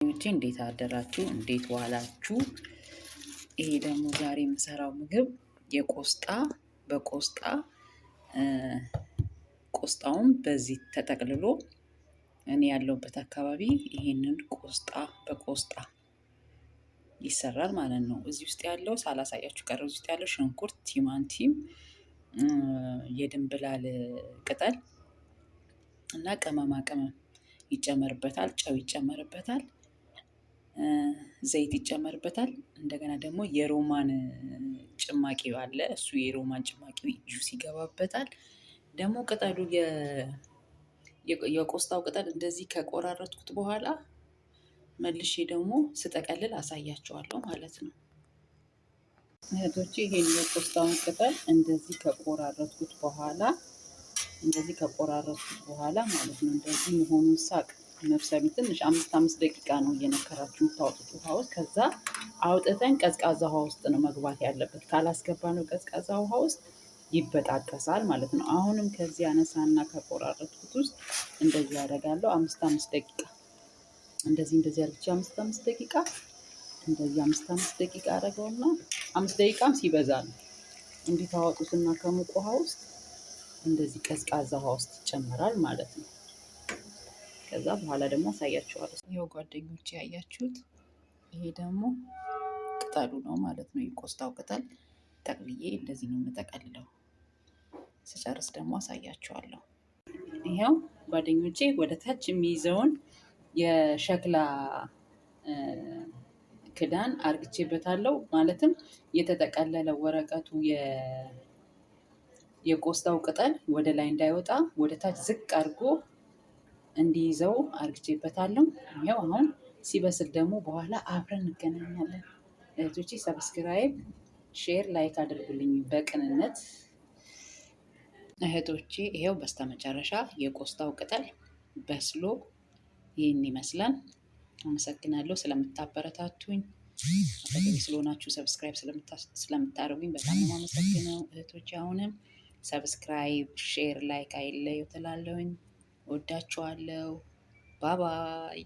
እንዴት አደራችሁ? እንዴት ዋላችሁ? ይሄ ደግሞ ዛሬ የምሰራው ምግብ የቆስጣ በቆስጣ ቆስጣውን በዚህ ተጠቅልሎ እኔ ያለሁበት አካባቢ ይሄንን ቆስጣ በቆስጣ ይሰራል ማለት ነው። እዚህ ውስጥ ያለው ሳላሳያችሁ ቀረ። እዚህ ውስጥ ያለው ሽንኩርት፣ ቲማቲም፣ የድንብላል ቅጠል እና ቅመማ ቅመም ይጨመርበታል። ጨው ይጨመርበታል። ዘይት ይጨመርበታል። እንደገና ደግሞ የሮማን ጭማቂ አለ። እሱ የሮማን ጭማቂ ጁስ ይገባበታል። ደግሞ ቅጠሉ የቆስጣው ቅጠል እንደዚህ ከቆራረጥኩት በኋላ መልሼ ደግሞ ስጠቀልል አሳያቸዋለሁ ማለት ነው። እህቶቼ ይሄን የቆስጣውን ቅጠል እንደዚህ ከቆራረጥኩት በኋላ ማለት ነው እንደዚህ መሆኑን ሳቅ መብሰሉ ትንሽ 5 ደቂቃ ነው እየነከራችሁ የምታወጡት ውሃ ውስጥ። ከዛ አውጥተን ቀዝቃዛ ውሃ ውስጥ ነው መግባት ያለበት። ካላስገባ ነው ቀዝቃዛ ውሃ ውስጥ ይበጣጠሳል ማለት ነው። አሁንም ከዚህ አነሳና ከቆራረጥኩት ውስጥ እንደዚህ ያደርጋለሁ። 5 ደቂቃ እንደዚህ አድርጌ 5 ደቂቃ እንደዚህ 5 ደቂቃ አደረገውና 5 ደቂቃም ሲበዛ ነው። እንዲህ ታወጡትና ከሙቅ ውሃ ውስጥ እንደዚህ ቀዝቃዛ ውሃ ውስጥ ይጨመራል ማለት ነው። ከዛ በኋላ ደግሞ አሳያችኋለሁ። ይኸው ጓደኞቼ ያያችሁት ይሄ ደግሞ ቅጠሉ ነው ማለት ነው። የቆስጣው ቅጠል ጠቅልዬ እንደዚህ ነው የምጠቀልለው። ስጨርስ ደግሞ አሳያችኋለሁ። ይኸው ጓደኞቼ ወደ ታች የሚይዘውን የሸክላ ክዳን አርግቼበታለሁ። ማለትም የተጠቀለለ ወረቀቱ የቆስጣው ቅጠል ወደ ላይ እንዳይወጣ ወደ ታች ዝቅ አድርጎ እንዲይዘው አርግቼበታለሁ። ይኸው አሁን ሲበስል ደግሞ በኋላ አብረን እንገናኛለን። እህቶቼ ሰብስክራይብ፣ ሼር፣ ላይክ አድርጉልኝ በቅንነት እህቶቼ። ይኸው በስተመጨረሻ የቆስጣው ቅጠል በስሎ ይህን ይመስላል። አመሰግናለሁ ስለምታበረታቱኝ፣ አጠገቤ ስለሆናችሁ፣ ሰብስክራይብ ስለምታደርጉኝ በጣም ነው የማመሰግነው እህቶቼ። አሁንም ሰብስክራይብ፣ ሼር፣ ላይክ አይለዩ ትላለሁኝ። ወዳችኋለሁ። ባባይ